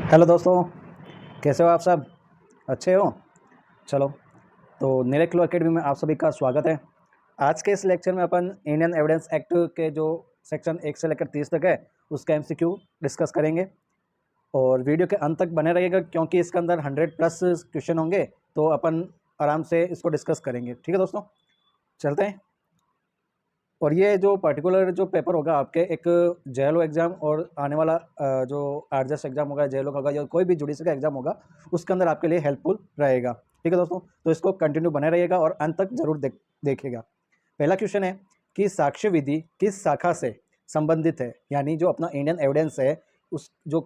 Hello दोस्तों, कैसे हो आप सब? अच्छे हो? चलो, तो नीरज लो अकेडमी में आप सभी का स्वागत है। आज के इस लेक्चर में अपन इंडियन एविडेंस एक्ट के जो सेक्शन 1 से लेकर 30 तक है उसका एमसीक्यू डिस्कस करेंगे और वीडियो के अंत तक बने रहिएगा क्योंकि इसके अंदर 100+ क्वेश्चन होंगे, तो अपन आराम से इसको डिस्कस करेंगे। ठीक है दोस्तों, चलते हैं। और ये जो पर्टिकुलर जो पेपर होगा आपके एक जेएलओ एग्ज़ाम और आने वाला जो आरजेएस एग्ज़ाम होगा, जेएलओ का होगा या कोई भी जुडिशरी का एग्ज़ाम होगा, उसके अंदर आपके लिए हेल्पफुल रहेगा। ठीक है दोस्तों, तो इसको कंटिन्यू बने रहिएगा और अंत तक जरूर देखिएगा। पहला क्वेश्चन है कि साक्ष्य विधि किस शाखा से संबंधित है, यानी जो अपना इंडियन एविडेंस है उस जो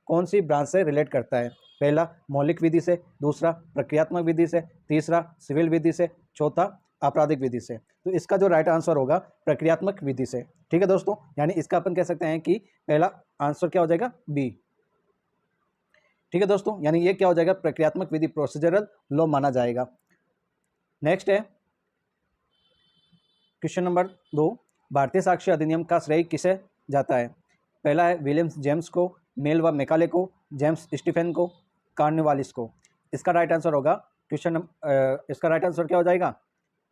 कौन सी ब्रांच से रिलेट करता है। पहला मौलिक विधि से, दूसरा प्रक्रियात्मक विधि से, तीसरा सिविल विधि से, चौथा आपराधिक विधि से। तो इसका जो राइट आंसर होगा प्रक्रियात्मक विधि से। ठीक है दोस्तों, यानी इसका अपन कह सकते हैं कि पहला आंसर क्या हो जाएगा, बी। ठीक है दोस्तों, यानी ये क्या हो जाएगा, प्रक्रियात्मक विधि, प्रोसीजरल लॉ माना जाएगा। नेक्स्ट है क्वेश्चन नंबर 2, भारतीय साक्ष्य अधिनियम का श्रेय किसे जाता है। पहला है विलियम्स जेम्स को, मेल व मेकाले को, जेम्स स्टीफेन को, कार्नवालिस को। इसका राइट आंसर होगा इसका राइट आंसर क्या हो जाएगा,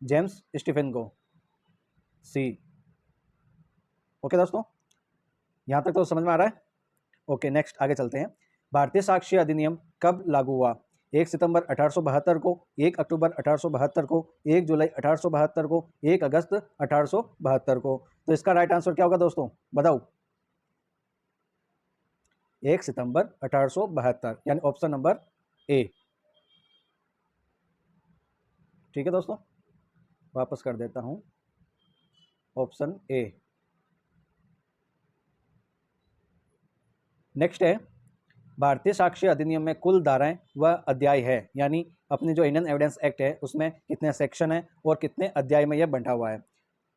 जेम्स स्टीफेन को, सी। ओके दोस्तों, यहाँ तक तो समझ में आ रहा है। ओके, नेक्स्ट आगे चलते हैं। भारतीय साक्ष्य अधिनियम कब लागू हुआ। 1 सितंबर 1872 को, 1 अक्टूबर 1872 को, 1 जुलाई 1872 को, 1 अगस्त 1872 को। तो इसका राइट आंसर क्या होगा दोस्तों, बताओ। 1 सितंबर 1872, यानी ऑप्शन नंबर ए। ठीक है दोस्तों, वापस कर देता हूं, ऑप्शन ए। नेक्स्ट है भारतीय साक्ष्य अधिनियम में कुल धाराएं व अध्याय है, यानी अपनी जो इंडियन एविडेंस एक्ट है उसमें कितने सेक्शन है और कितने अध्याय में यह बंटा हुआ है।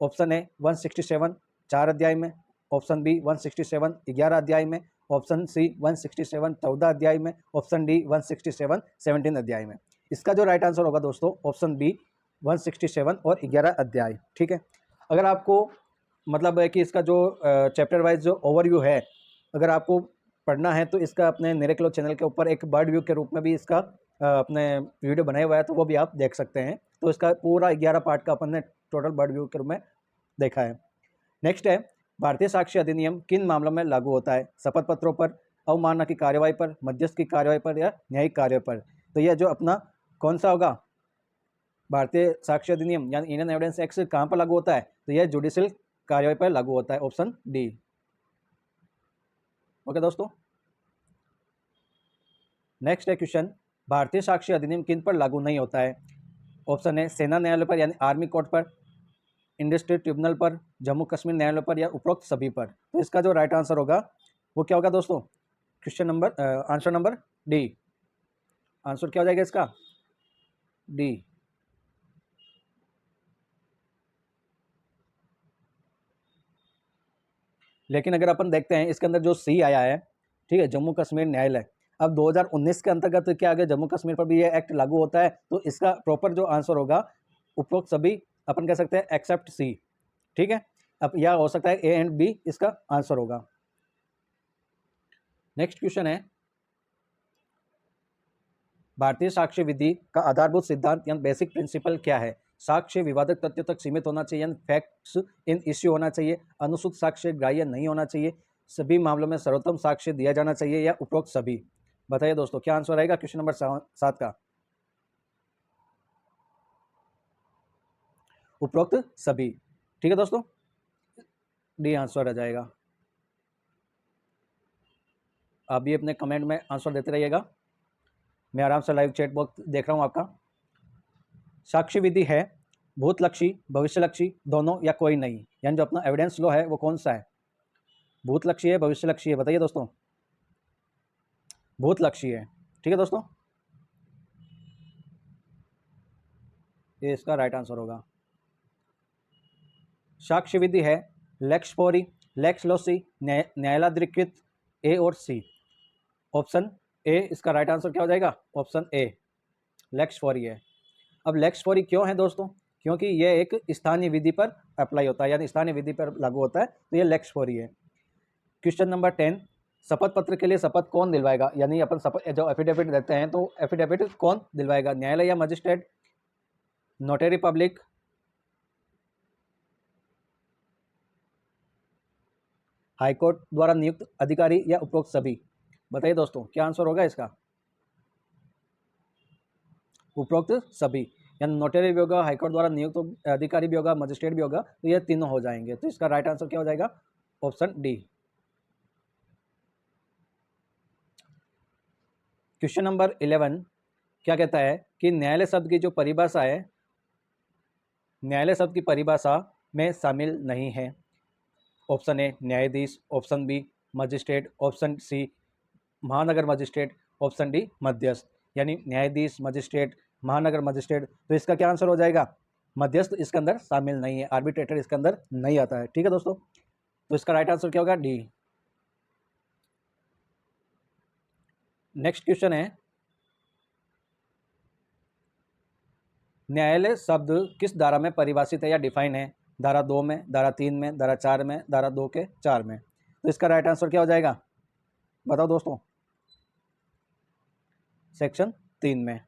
ऑप्शन ए 167 4 अध्याय में, ऑप्शन बी 167 11 अध्याय में, ऑप्शन सी 167 14 अध्याय में, ऑप्शन डी 167 17 अध्याय में। इसका जो राइट आंसर होगा दोस्तों ऑप्शन बी 167 और 11 अध्याय। ठीक है, अगर आपको मतलब है कि इसका जो चैप्टर वाइज जो ओवरव्यू है अगर आपको पढ़ना है तो इसका अपने निरेक्लो चैनल के ऊपर एक बर्ड व्यू के रूप में भी इसका अपने वीडियो बनाया हुआ है, तो वो भी आप देख सकते हैं। तो इसका पूरा 11 पार्ट का अपन ने टोटल बर्ड व्यू के रूप में देखा है। नेक्स्ट है भारतीय साक्ष्य अधिनियम किन मामलों में लागू होता है। शपथ पत्रों पर, अवमानना की कार्यवाही पर, मध्यस्थ की कार्यवाही पर या न्यायिक कार्य पर। तो यह जो अपना कौन सा होगा भारतीय साक्ष्य अधिनियम यानी इंडियन एविडेंस एक्ट कहाँ पर लागू होता है, तो यह जुडिशियल कार्यवाही पर लागू होता है, ऑप्शन डी। ओके दोस्तों, नेक्स्ट है क्वेश्चन भारतीय साक्ष्य अधिनियम किन पर लागू नहीं होता है। ऑप्शन है सेना न्यायालय पर यानी आर्मी कोर्ट पर, इंडस्ट्री ट्रिब्यूनल पर, जम्मू कश्मीर न्यायालय पर या उपरोक्त सभी पर। तो इसका जो राइट आंसर होगा वो क्या होगा दोस्तों, question number answer number D. Answer क्या हो जाएगा इसका, डी। लेकिन अगर अपन देखते हैं इसके अंदर जो सी आया है, ठीक है, जम्मू कश्मीर न्यायालय, अब 2019 के अंतर्गत क्या आगे जम्मू कश्मीर पर भी ये एक्ट लागू होता है, तो इसका प्रॉपर जो आंसर होगा उपरोक्त सभी अपन कह सकते हैं एक्सेप्ट सी। ठीक है, अब यह हो सकता है ए एंड बी इसका आंसर होगा। नेक्स्ट क्वेश्चन है भारतीय साक्ष्य विधि का आधारभूत सिद्धांत या बेसिक प्रिंसिपल क्या है। साक्ष्य विवादक तथ्य तक सीमित होना चाहिए, फैक्ट्स इन इश्यू होना चाहिए, अनुसूत साक्ष्य ग्राह्य नहीं होना चाहिए, सभी मामलों में सर्वोत्तम साक्ष्य दिया जाना चाहिए या उपरोक्त सभी। बताइए दोस्तों क्या आंसर रहेगा क्वेश्चन नंबर 7 का, उपरोक्त सभी। ठीक है दोस्तों, डी आंसर आ जाएगा। आप भी अपने कमेंट में आंसर देते रहिएगा, मैं आराम से लाइव चैट बॉक्स देख रहा हूँ आपका। साक्ष्य विधि है भूतलक्षी, भविष्यलक्षी, दोनों या कोई नहीं, यानी जो अपना एविडेंस लॉ है वो कौन सा है, भूतलक्षी है, भविष्यलक्षी है। बताइए दोस्तों, भूतलक्षी है। ठीक है दोस्तों, ये इसका राइट आंसर होगा। साक्ष्य विधि है लेक्स फोरी, लेक्स लोसी, न्यायालयाधिकृत, ए और सी। ऑप्शन ए इसका राइट आंसर क्या हो जाएगा, ऑप्शन ए लेक्स फोरी है। अब लेक्स फोरी क्यों है दोस्तों, क्योंकि यह एक स्थानीय विधि पर अप्लाई होता है, यानी स्थानीय विधि पर लागू होता है, तो यह लेक्स फोरी है। क्वेश्चन नंबर 10, शपथ पत्र के लिए शपथ कौन दिलवाएगा, यानी अपन शपथ जो एफिडेविट देते हैं तो एफिडेविट कौन दिलवाएगा, न्यायालय या मजिस्ट्रेट, नोटरी पब्लिक, हाईकोर्ट द्वारा नियुक्त अधिकारी या उपरोक्त सभी। बताइए दोस्तों क्या आंसर होगा इसका, उपरोक्त सभी, यानी नोटरी भी होगा, हाईकोर्ट द्वारा नियुक्त अधिकारी भी होगा, मजिस्ट्रेट भी होगा, तो ये तीनों हो जाएंगे। तो इसका राइट आंसर क्या हो जाएगा, ऑप्शन डी। क्वेश्चन नंबर 11 क्या कहता है कि न्यायालय शब्द की जो परिभाषा है, न्यायालय शब्द की परिभाषा में शामिल नहीं है। ऑप्शन ए न्यायाधीश, option B magistrate, option C महानगर मजिस्ट्रेट, ऑप्शन डी मध्यस्थ। यानी न्यायाधीश, मजिस्ट्रेट, महानगर मजिस्ट्रेट, तो इसका क्या आंसर हो जाएगा, मध्यस्थ इसके अंदर शामिल नहीं है, आर्बिट्रेटर इसके अंदर नहीं आता है। ठीक है दोस्तों, तो इसका राइट आंसर क्या होगा, डी। नेक्स्ट क्वेश्चन है, न्यायालय शब्द किस धारा में परिभाषित है या डिफाइन है, धारा 2 में, धारा 3 में, धारा 4 में, धारा 2 के 4 में। तो इसका राइट आंसर क्या हो जाएगा, बताओ दोस्तों, सेक्शन 3 में।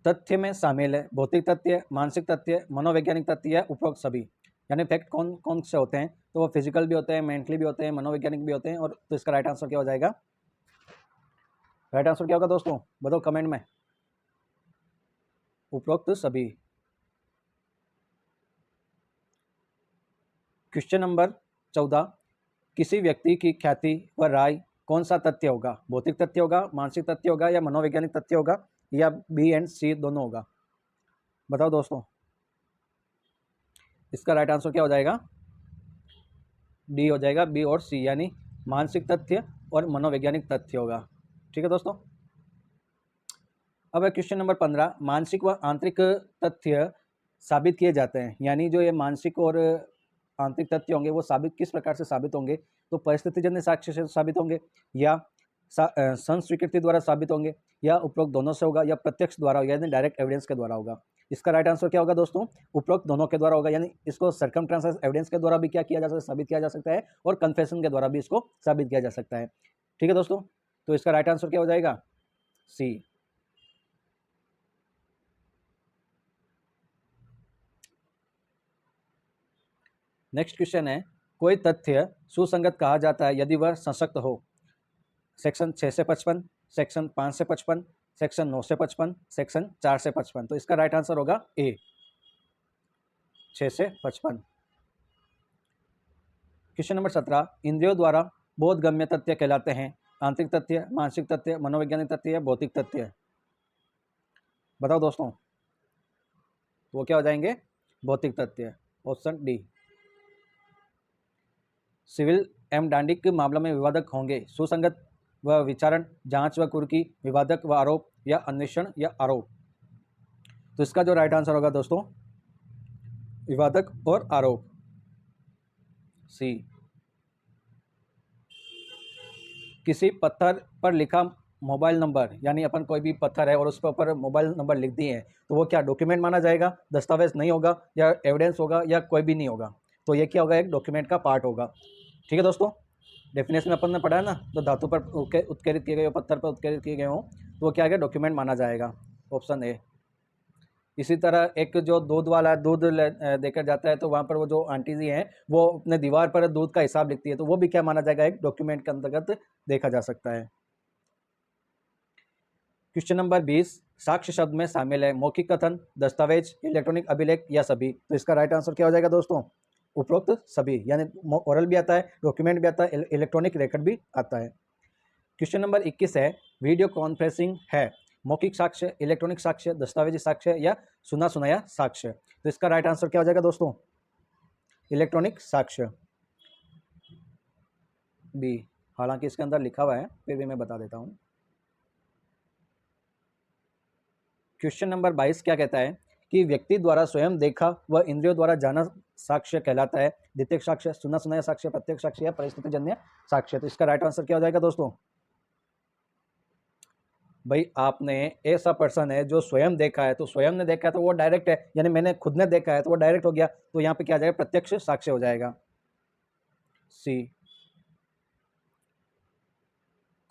तथ्य में शामिल है भौतिक तथ्य, मानसिक तथ्य, मनोवैज्ञानिक तथ्य या उपरोक्त सभी। यानी फैक्ट कौन कौन से होते हैं, तो वो फिजिकल भी होते हैं, मेंटली भी होते हैं, मनोवैज्ञानिक भी होते हैं। और तो इसका राइट आंसर क्या हो जाएगा, राइट आंसर क्या होगा दोस्तों, बताओ कमेंट में, उपरोक्त सभी। क्वेश्चन नंबर 14, किसी व्यक्ति की ख्याति व राय कौन सा तथ्य होगा, भौतिक तथ्य होगा, मानसिक तथ्य होगा या मनोवैज्ञानिक तथ्य होगा, या बी एंड सी दोनों होगा। बताओ दोस्तों, इसका राइट आंसर क्या हो जाएगा, डी हो जाएगा, बी और सी, यानी मानसिक तथ्य और मनोवैज्ञानिक तथ्य होगा। ठीक है दोस्तों, अब है क्वेश्चन नंबर 15, मानसिक व आंतरिक तथ्य साबित किए जाते हैं। यानी जो ये मानसिक और आंतरिक तथ्य होंगे वो साबित किस प्रकार से साबित होंगे, तो परिस्थितिजन्य साक्ष्य से साबित होंगे, या संस्वीकृति द्वारा साबित होंगे, या उपरोक्त दोनों से होगा, या प्रत्यक्ष द्वारा होगा, यानी डायरेक्ट एविडेंस के द्वारा होगा। इसका राइट आंसर क्या होगा दोस्तों, उपरोक्त दोनों के द्वारा होगा। यानी इसको सर्कमस्टेंसेस एविडेंस के द्वारा भी क्या किया जा सकता है, साबित किया जा सकता है, और कन्फेशन के द्वारा भी इसको साबित किया जा सकता है। ठीक है दोस्तों, तो इसका राइट आंसर क्या हो जाएगा, सी। नेक्स्ट क्वेश्चन है, कोई तथ्य सुसंगत कहा जाता है यदि वह सशक्त हो। सेक्शन 6 से 55, सेक्शन 5 से 55, सेक्शन 9 से 55, सेक्शन 4 से 55। तो इसका राइट आंसर होगा ए, 6 से 55। क्वेश्चन नंबर 17, इंद्रियों द्वारा बोधगम्य तथ्य कहलाते हैं आंतरिक तथ्य, मानसिक तथ्य, मनोवैज्ञानिक तथ्य या भौतिक तथ्य। बताओ दोस्तों, वो क्या हो जाएंगे, भौतिक तथ्य, ऑप्शन डी। सिविल एवं डांडिक मामलों में विवादक होंगे सुसंगत व विचारण, जांच व कुर्की, विवादक व आरोप, या अन्वेषण या आरोप। तो इसका जो राइट आंसर होगा दोस्तों, विवादक और आरोप, सी। किसी पत्थर पर लिखा मोबाइल नंबर, यानी अपन कोई भी पत्थर है और उस पर ऊपर मोबाइल नंबर लिख दिए हैं, तो वो क्या डॉक्यूमेंट माना जाएगा, दस्तावेज नहीं होगा, या एविडेंस होगा, या कोई भी नहीं होगा। तो ये क्या होगा, एक डॉक्यूमेंट का पार्ट होगा। ठीक है दोस्तों, डेफिनेशन में अपन ने पढ़ा है ना, तो धातु पर उत्केरित किए गए हो, पत्थर पर उत्केरित किए गए हो, तो वो क्या है, डॉक्यूमेंट माना जाएगा, ऑप्शन ए। इसी तरह एक जो दूध वाला दूध देकर जाता है, तो वहाँ पर वो जो आंटी जी हैं वो अपने दीवार पर दूध का हिसाब लिखती है, तो वो भी क्या माना जाएगा, एक डॉक्यूमेंट के अंतर्गत देखा जा सकता है। क्वेश्चन नंबर 20, साक्ष्य शब्द में शामिल है मौखिक कथन, दस्तावेज, इलेक्ट्रॉनिक अभिलेख या सभी। तो इसका राइट आंसर क्या हो जाएगा दोस्तों, उपरोक्त सभी, यानी ओरल भी आता है, डॉक्यूमेंट भी आता है, इलेक्ट्रॉनिक रिकॉर्ड भी आता है। क्वेश्चन नंबर 21 है, वीडियो कॉन्फ्रेंसिंग है मौखिक साक्ष्य, इलेक्ट्रॉनिक साक्ष्य, दस्तावेजी साक्ष्य या सुना सुनाया साक्ष्य। तो इसका राइट आंसर क्या हो जाएगा दोस्तों, इलेक्ट्रॉनिक साक्ष्य, बी। हालांकि इसके अंदर लिखा हुआ है, फिर भी मैं बता देता हूँ। क्वेश्चन नंबर 22 क्या कहता है कि व्यक्ति द्वारा स्वयं देखा व इंद्रियों द्वारा जाना साक्ष्य कहलाता है द्वितीयक साक्ष्य, सुना सुनाया साक्ष्य, प्रत्यक्ष साक्ष्य या परिस्थितिजन्य साक्ष्य। तो इसका राइट आंसर क्या हो जाएगा दोस्तों, भाई आपने ऐसा पर्सन है जो स्वयं देखा है, तो स्वयं ने देखा है तो वो डायरेक्ट है, यानी मैंने खुद ने देखा है तो वो डायरेक्ट हो गया, तो यहाँ पे क्या आ जाएगा, प्रत्यक्ष साक्ष्य हो जाएगा। सी।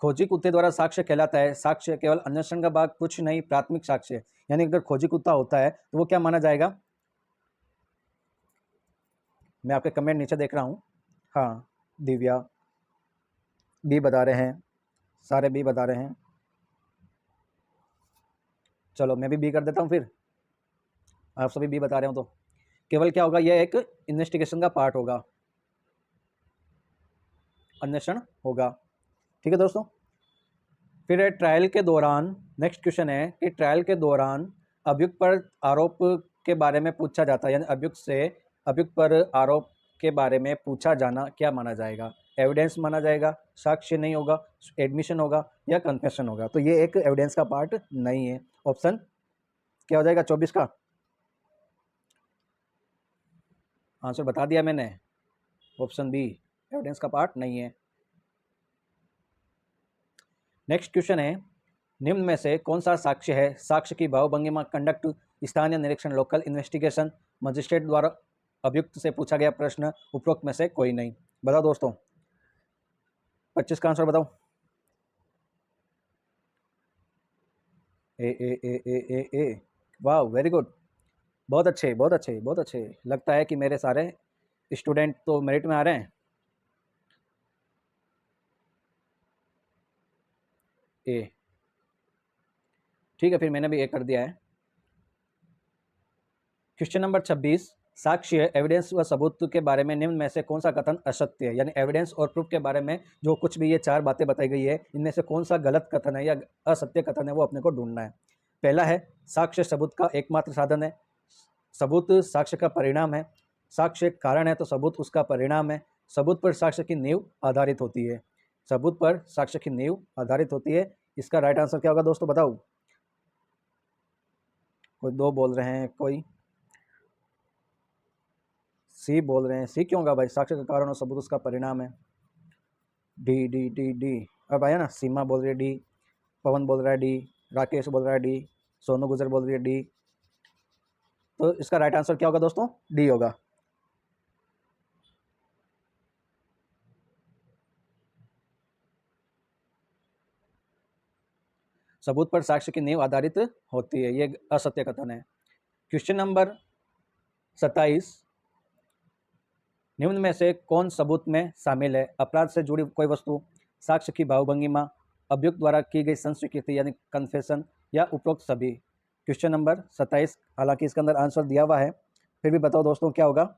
खोजी कुत्ते द्वारा साक्ष्य कहलाता है, साक्ष्य केवल अन्वेषण का भाग कुछ नहीं, प्राथमिक साक्ष्य, यानी अगर खोजी कुत्ता होता है तो वो क्या माना जाएगा। मैं आपके कमेंट नीचे देख रहा हूँ। हाँ, दिव्या बी बता रहे हैं, सारे बी बता रहे हैं। चलो मैं भी बी कर देता हूँ, फिर आप सभी बी बता रहे हो तो केवल क्या होगा, ये एक इन्वेस्टिगेशन का पार्ट होगा, अन्वेषण होगा। ठीक है दोस्तों। फिर ट्रायल के दौरान, नेक्स्ट क्वेश्चन है कि ट्रायल के दौरान अभियुक्त पर आरोप के बारे में पूछा जाता है, यानी अभियुक्त पर आरोप के बारे में पूछा जाना क्या माना जाएगा, एविडेंस माना जाएगा, साक्ष्य नहीं होगा, एडमिशन होगा या कन्फेशन होगा। तो ये एक एविडेंस का पार्ट नहीं है। ऑप्शन क्या हो जाएगा 24 का आंसर बता दिया मैंने, ऑप्शन बी एविडेंस का पार्ट नहीं है। नेक्स्ट क्वेश्चन है, निम्न में से कौन सा साक्ष्य है, साक्ष्य की भावभंगिमा, कंडक्ट, स्थानीय निरीक्षण, लोकल इन्वेस्टिगेशन, मजिस्ट्रेट द्वारा अभियुक्त से पूछा गया प्रश्न, उपरोक्त में से कोई नहीं। बताओ दोस्तों, 25 का आंसर बताओ। ए ए ए ए ए ए वाह, वेरी गुड, बहुत अच्छे बहुत अच्छे बहुत अच्छे। लगता है कि मेरे सारे स्टूडेंट तो मेरिट में आ रहे हैं। ए, ठीक है, फिर मैंने भी ए कर दिया है। क्वेश्चन नंबर 26, साक्ष्य, एविडेंस व सबूत के बारे में निम्न में से कौन सा कथन असत्य है, यानी एविडेंस और प्रूफ के बारे में जो कुछ भी ये चार बातें बताई गई है, इनमें से कौन सा गलत कथन है या असत्य कथन है, वो अपने को ढूंढना है। पहला है, साक्ष्य सबूत का एकमात्र साधन है, सबूत साक्ष्य का परिणाम है, साक्ष्य कारण है तो सबूत उसका परिणाम है, सबूत पर साक्ष्य की नींव आधारित होती है, सबूत पर साक्ष्य की नींव आधारित होती है। इसका राइट आंसर क्या होगा दोस्तों, बताओ। कोई दो बोल रहे हैं, कोई सी बोल रहे हैं। सी क्यों होगा भाई, साक्ष्य का कारण और सबूत उसका परिणाम है। डी डी डी डी, अब आया ना, सीमा बोल रही है डी, पवन बोल रहा है डी, राकेश बोल रहा है डी, सोनू गुजर बोल रही है डी। तो इसका राइट आंसर क्या होगा दोस्तों, डी होगा। सबूत पर साक्ष्य की नींव आधारित होती है, ये असत्य कथन है। क्वेश्चन नंबर 27, निम्न में से कौन सबूत में शामिल है, अपराध से जुड़ी कोई वस्तु, साक्ष्य की भावभंगिमा, अभियुक्त द्वारा की गई संस्वीकृति यानी कन्फेशन, या उपरोक्त सभी। क्वेश्चन नंबर 27, हालांकि इसके अंदर आंसर दिया हुआ है, फिर भी बताओ दोस्तों क्या होगा,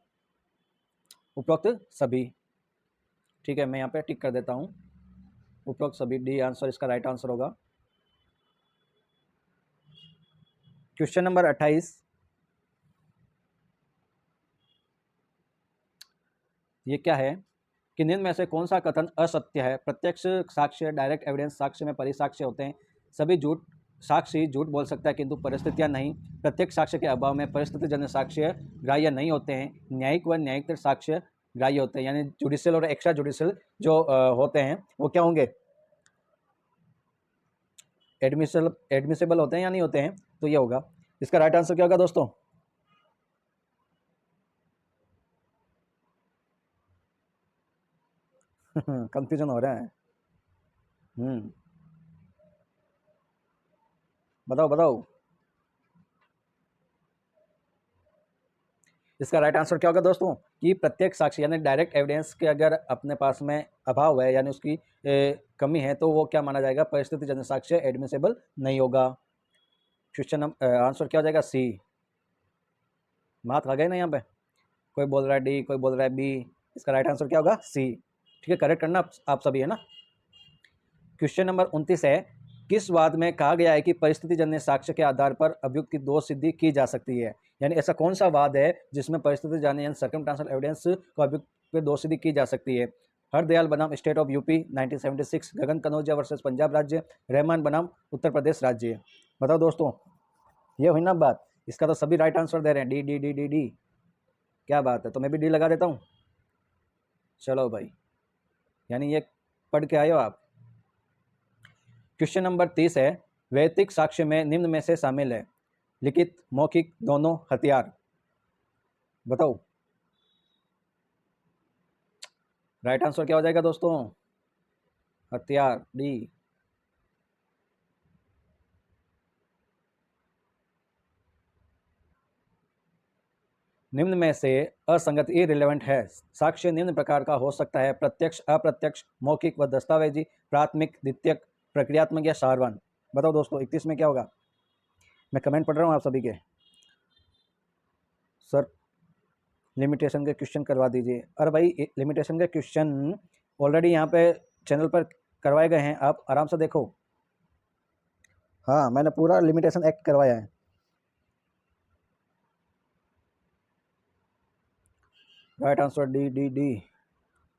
उपरोक्त सभी। ठीक है, मैं यहाँ पे टिक कर देता हूँ, उपरोक्त सभी, डी आंसर इसका राइट आंसर होगा। क्वेश्चन नंबर 28, ये क्या है कि निम्न में से कौन सा कथन असत्य है, प्रत्यक्ष साक्ष्य, डायरेक्ट एविडेंस साक्ष्य में परिसाक्ष्य होते हैं, सभी साक्षी झूठ बोल सकता है किंतु परिस्थितियां नहीं, प्रत्यक्ष साक्ष्य के अभाव में परिस्थितिजन्य साक्ष्य ग्राह्य नहीं होते हैं, न्यायिक व न्यायिक साक्ष्य ग्राह्य होते हैं, यानी जुडिशियल और एक्स्ट्रा जुडिशियल जो होते हैं वो क्या होंगे, एडमिसेबल होते हैं या नहीं होते हैं। तो ये होगा, इसका राइट आंसर क्या होगा दोस्तों। कंफ्यूजन हो रहा है। बताओ बताओ, इसका राइट आंसर क्या होगा दोस्तों, कि प्रत्येक साक्ष्य यानी डायरेक्ट एविडेंस के अगर अपने पास में अभाव है, यानी उसकी कमी है, तो वो क्या माना जाएगा, परिस्थिति जन्य साक्ष्य एडमिसेबल नहीं होगा। क्वेश्चन आंसर क्या हो जाएगा, सी। मार्क आ गए ना यहाँ पे, कोई बोल रहा है डी, कोई बोल रहा है बी, इसका राइट आंसर क्या होगा, सी। ठीक है, करेक्ट करना आप सभी, है ना। क्वेश्चन नंबर 29 है, किस वाद में कहा गया है कि परिस्थिति जन्य साक्ष्य के आधार पर अभियुक्त की दोष सिद्धि की जा सकती है, यानी ऐसा कौन सा वाद है जिसमें परिस्थिति जन्य यानी सर्कमस्टेंशियल एविडेंस को अभियुक्त पर दोष सिद्धि की जा सकती है। हरदयाल बनाम state of UP 1976, Gagan Kanaujia versus Punjab राज्य, रहमान बनाम उत्तर प्रदेश राज्य। बताओ दोस्तों, ये हुई ना बात, इसका तो सभी राइट आंसर दे रहे हैं, D D D D D, क्या बात है, तो मैं भी डी लगा देता हूँ। चलो भाई, यानी ये पढ़ के आए हो आप। क्वेश्चन नंबर 30 है, वैयक्तिक साक्ष्य में निम्न में से शामिल है? लिखित, मौखिक, दोनों, हथियार। बताओ राइट आंसर क्या हो जाएगा दोस्तों? हथियार, डी। निम्न में से असंगत इररिलेवेंट है। साक्ष्य निम्न प्रकार का हो सकता है: प्रत्यक्ष, अप्रत्यक्ष, मौखिक व दस्तावेजी, प्राथमिक, द्वितीयक, प्रक्रियात्मक या सारवान। बताओ दोस्तों 31 में क्या होगा? मैं कमेंट पढ़ रहा हूँ आप सभी के। सर लिमिटेशन के क्वेश्चन करवा दीजिए। अरे भाई लिमिटेशन के क्वेश्चन ऑलरेडी यहाँ पे चैनल पर करवाए गए हैं, आप आराम से देखो। हाँ मैंने पूरा लिमिटेशन एक्ट करवाया है। Right answer D D D.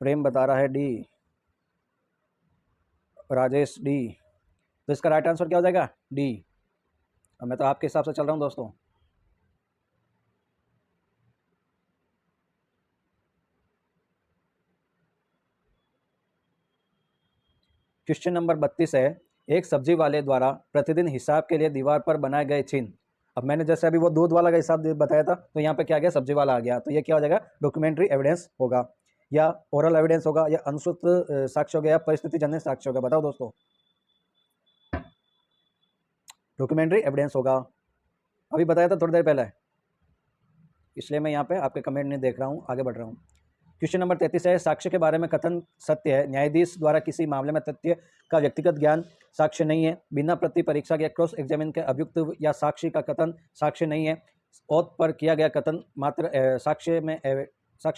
Prem बता रहा है डी। राजेश डी। तो इसका राइट आंसर क्या हो जाएगा? डी। अब मैं तो आपके हिसाब से चल रहा हूँ दोस्तों। क्वेश्चन नंबर 32 है, एक सब्जी वाले द्वारा प्रतिदिन हिसाब के लिए दीवार पर बनाए गए चिन्ह। अब मैंने जैसे अभी वो दूध वाला का हिसाब बताया था, तो यहाँ पे क्या आ गया? सब्जी वाला आ गया। तो ये क्या हो जाएगा? डॉक्यूमेंट्री एविडेंस होगा, या ओरल एविडेंस होगा, या अनुश्रुत साक्ष्य हो गया, या परिस्थिति जन्य साक्ष्य होगा। बताओ दोस्तों। डॉक्यूमेंट्री एविडेंस होगा, अभी बताया था थोड़ी देर पहले, इसलिए मैं यहाँ पे आपके कमेंट नहीं देख रहा हूँ, आगे बढ़ रहा हूँ। क्वेश्चन नंबर 33 है, साक्ष्य के बारे में कथन सत्य है। न्यायाधीश द्वारा किसी मामले में तथ्य का व्यक्तिगत ज्ञान साक्ष्य नहीं है। बिना प्रति परीक्षा के क्रॉस एग्जामिन के अभियुक्त या साक्षी का कथन साक्ष्य नहीं है। ओथ पर किया गया कथन मात्र साक्ष्य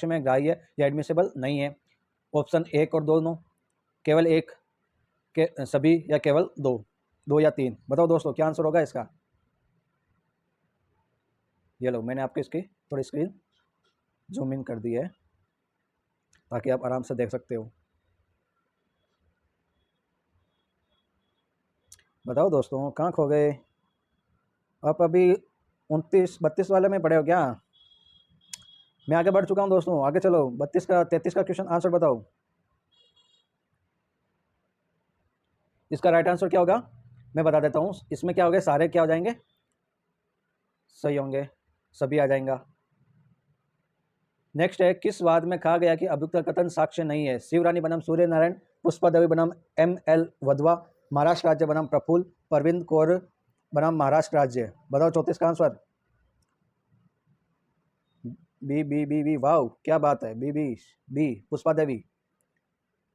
में ग्राह्य या एडमिसिबल नहीं है। ऑप्शन 1 और 2, केवल एक के सभी, या केवल 2 या 3। बताओ दोस्तों क्या आंसर होगा इसका? ये लो मैंने आपके इसकी थोड़ी स्क्रीन जूम इन कर दी है ताकि आप आराम से देख सकते हो। बताओ दोस्तों कहाँ खो गए आप? अभी 29-32 वाले में पढ़े हो क्या? मैं आगे बढ़ चुका हूँ दोस्तों, आगे चलो। 33 का क्वेश्चन आंसर बताओ। इसका राइट आंसर क्या होगा मैं बता देता हूँ। इसमें क्या होगा? सारे क्या हो जाएंगे? सही होंगे, सभी आ जाएगा। नेक्स्ट है, किस वाद में कहा गया कि अभियुक्त का कथन साक्ष्य नहीं है? शिवरानी बनाम सूर्य नारायण, पुष्पा देवी बनाम ML वधवा, महाराष्ट्र राज्य बनाम प्रफुल्ल, परविंद कौर बनाम महाराष्ट्र राज्य। बताओ 34 का answer. B B B B, वाह क्या बात है, B B B Pushpa Devi.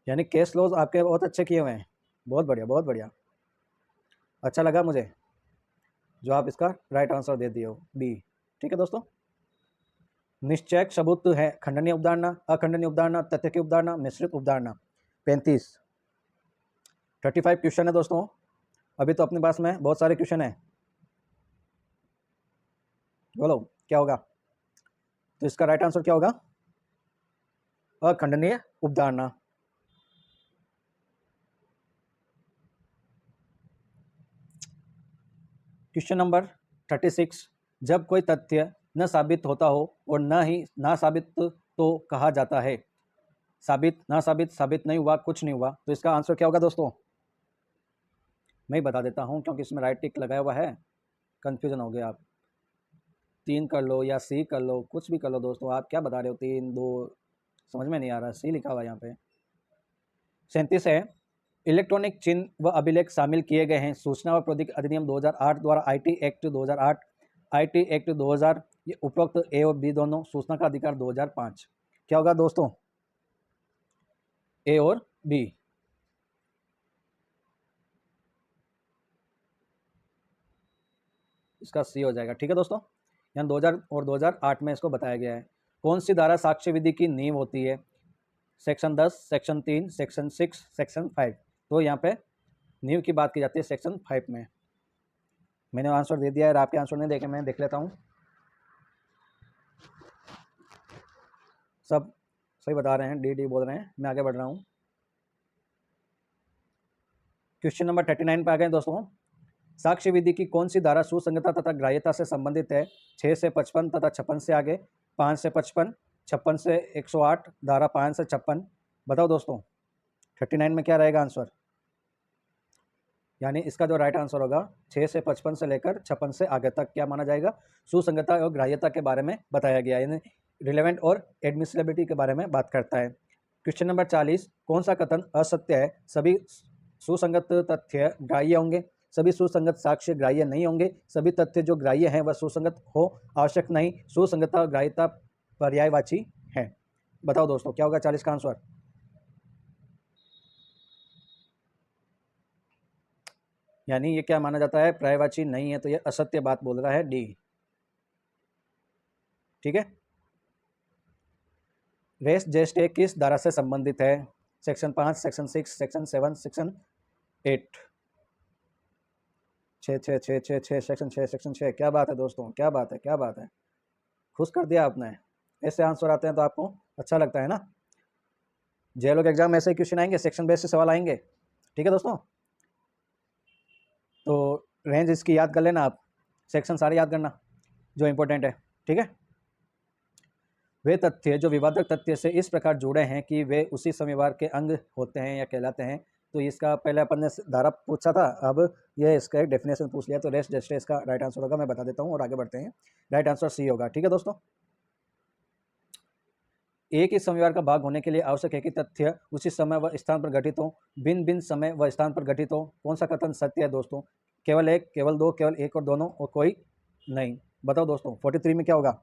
यानी केस लॉज आपके बहुत अच्छे किए हुए हैं, बहुत बढ़िया बहुत बढ़िया। अच्छा लगा मुझे जो आप इसका राइट आंसर दे दिए हो, बी। ठीक है दोस्तों। निश्चयक सबूत है खंडनीय उपधारणा, अखंडनीय उपधारणा, तथ्य की उपधारणा, मिश्रित उपधारणा। 35 क्वेश्चन है दोस्तों, अभी तो अपने पास में बहुत सारे क्वेश्चन है। बोलो क्या होगा? तो इसका राइट आंसर क्या होगा? अखंडनीय उपधारणा। क्वेश्चन नंबर 36, जब कोई तथ्य न साबित होता हो और न ही ना साबित तो कहा जाता है। साबित, ना साबित, साबित नहीं हुआ, कुछ नहीं हुआ। तो इसका आंसर क्या होगा दोस्तों? मैं ही बता देता हूँ क्योंकि इसमें राइट टिक लगाया हुआ है, कंफ्यूजन हो गया। आप 3 कर लो या सी कर लो, कुछ भी कर लो दोस्तों। आप क्या बता रहे हो? 3 2 समझ में नहीं आ रहा, सी लिखा हुआ यहाँ पे। 37 है, इलेक्ट्रॉनिक चिन्ह व अभिलेख शामिल किए गए हैं सूचना व प्रौद्योगिकी अधिनियम 2008 द्वारा, IT एक्ट 2008, IT एक्ट 2000, ये उपरोक्त ए और बी दोनों, सूचना का अधिकार 2005। क्या होगा दोस्तों? ए और बी। इसका सी हो जाएगा। ठीक है दोस्तों, यहाँ 2000 और 2008 में इसको बताया गया है। कौन सी धारा साक्ष्य विधि की नींव होती है? Section 10, section 3, section 6, section 5। तो यहाँ पे नींव की बात की जाती है सेक्शन 5 में। मैंने आंसर दे दिया है, आपके आंसर नहीं देखे, मैं देख लेता हूँ। सब सही बता रहे हैं, डी डी बोल रहे हैं। मैं आगे बढ़ रहा हूँ। क्वेश्चन नंबर 39 पे आ गए दोस्तों। साक्ष्य विधि की कौन सी धारा सुसंगतता तथा ग्राह्यता से संबंधित है? 6 से 55 तथा 56 से आगे, 5 से 55, 56 से 108, धारा 5 से 56। बताओ दोस्तों 39 में क्या रहेगा आंसर? यानी इसका जो राइट आंसर होगा 6 से 55 से लेकर 56 से आगे तक क्या माना जाएगा, सुसंगतता और ग्राह्यता के बारे में बताया गया, यानी रिलेवेंट और एडमिसिबिलिटी के बारे में बात करता है। क्वेश्चन नंबर 40, कौन सा कथन असत्य है? सभी सुसंगत तथ्य ग्राह्य होंगे, सभी सुसंगत साक्ष्य ग्राह्य नहीं होंगे, सभी तथ्य जो ग्राह्य हैं वह सुसंगत हो आवश्यक नहीं, सुसंगतता और ग्राह्यता पर्यायवाची है। बताओ दोस्तों क्या होगा 40 का आंसर? यानी ये क्या माना जाता है, पर्यायवाची नहीं है, तो ये असत्य बात बोल रहा है, डी। ठीक है। रेस जेस्टे किस धारा से संबंधित है? Section 5, section 6, section 7, section 8। 6 section 6, section 6। क्या बात है दोस्तों, क्या बात है, क्या बात है, खुश कर दिया आपने। ऐसे आंसर आते हैं तो आपको अच्छा लगता है ना। जे लोग एग्जाम में ऐसे क्वेश्चन आएंगे, सेक्शन बेस से सवाल आएंगे। ठीक है दोस्तों, तो रेंज इसकी याद कर लेना आप, सेक्शन सारे याद करना जो इंपॉर्टेंट है। ठीक है। वे तथ्य जो विवादक तथ्य से इस प्रकार जुड़े हैं कि वे उसी संविवार के अंग होते हैं या कहलाते हैं। तो इसका पहले अपन ने धारा पूछा था, अब ये इसका एक डेफिनेशन पूछ लिया, तो रेस्ट जस्टे इसका राइट आंसर होगा। मैं बता देता हूँ और आगे बढ़ते हैं। राइट आंसर सी होगा। ठीक है दोस्तों, एक ही संविवार का भाग होने के लिए आवश्यक है कि तथ्य उसी समय व स्थान पर घटित हो, भिन्न भिन्न समय व स्थान पर घटित हो। कौन सा कथन सत्य है दोस्तों? केवल एक, केवल दो, केवल एक और दोनों, और कोई नहीं। बताओ दोस्तों 43 में क्या होगा?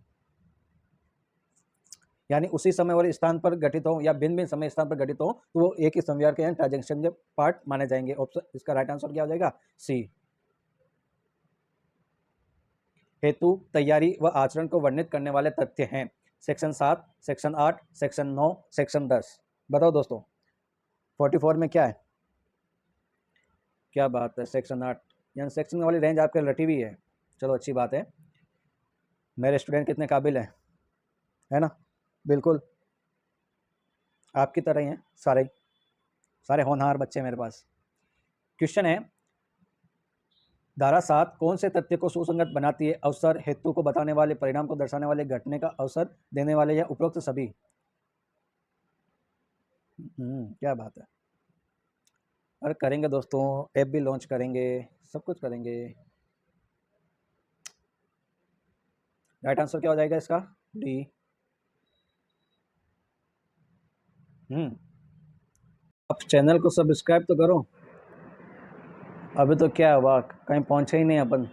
यानी उसी समय और स्थान पर घटित हो या भिन्न भिन्न समय स्थान पर घटित हो तो वो एक ही संविवार के ट्रांजेक्शन के पार्ट माने जाएंगे। ऑप्शन इसका राइट आंसर क्या हो जाएगा? सी। हेतु, तैयारी व आचरण को वर्णित करने वाले तथ्य हैं। Section 7, section 8, section 9, section 10। बताओ दोस्तों 44 में क्या है? क्या बात है, सेक्शन 8। यानी सेक्शन वाली रेंज आपके रटी हुई है। चलो अच्छी बात है। मेरे स्टूडेंट कितने काबिल हैं, है ना? बिल्कुल आपकी तरह ही हैं, सारे सारे होनहार बच्चे मेरे पास। क्वेश्चन है, धारा 7 कौन से तथ्य को सुसंगत बनाती है? अवसर, हेतु को बताने वाले, परिणाम को दर्शाने वाले, घटने का अवसर देने वाले, या उपरोक्त सभी? क्या बात है। अरे करेंगे दोस्तों, ऐप भी लॉन्च करेंगे, सब कुछ करेंगे। राइट आंसर क्या हो जाएगा इसका? डी। आप चैनल को सब्सक्राइब तो करो। अभी तो क्या हुआ, कहीं पहुंचे ही नहीं अपन।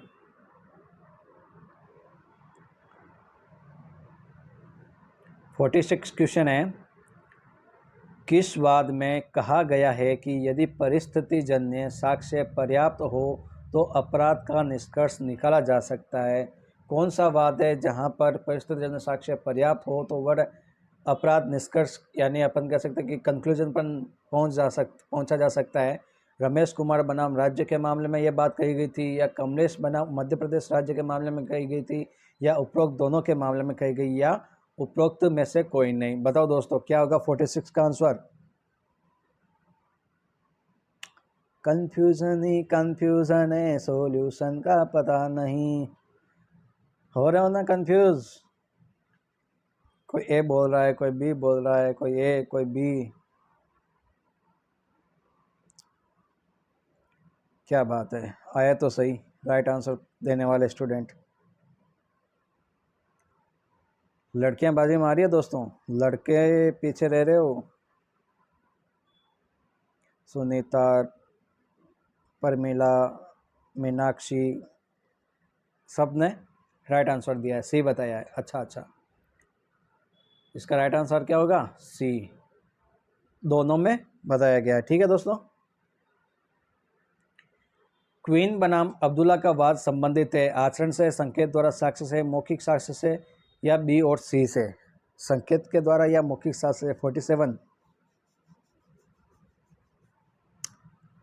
फोर्टी 46 क्वेश्चन है, किस वाद में कहा गया है कि यदि परिस्थिति जन्य साक्ष्य पर्याप्त हो तो अपराध का निष्कर्ष निकाला जा सकता है? कौन सा वाद है जहां पर परिस्थिति जन्य साक्ष्य पर्याप्त हो तो वह अपराध निष्कर्ष यानी अपन कह सकते हैं कि कंक्लूजन पर पहुंचा जा सकता है? रमेश कुमार बनाम राज्य के मामले में यह बात कही गई थी, या कमलेश बनाम मध्य प्रदेश राज्य के मामले में कही गई थी, या उपरोक्त दोनों के मामले में कही गई, या उपरोक्त में से कोई नहीं? बताओ दोस्तों क्या होगा 46 का आंसर? कंफ्यूजन ही कंफ्यूजन है, सॉल्यूशन का पता नहीं। हो रहे हो ना कंफ्यूज? कोई ए बोल रहा है, कोई बी बोल रहा है, कोई ए कोई बी। क्या बात है, आया तो सही राइट आंसर देने वाले स्टूडेंट। लड़कियां बाजी मारी है दोस्तों, लड़के पीछे रह रहे हो। सुनीता, परमिला, मीनाक्षी, सब ने राइट आंसर दिया है, सी बताया है। अच्छा अच्छा, इसका राइट आंसर क्या होगा? सी, दोनों में बताया गया है। ठीक है दोस्तों, क्वीन बनाम अब्दुल्ला का वाद संबंधित है आचरण से, संकेत द्वारा, साक्ष्य से, मौखिक साक्ष्य से, या बी और सी से? संकेत के द्वारा या मौखिक साक्ष्य से? 47।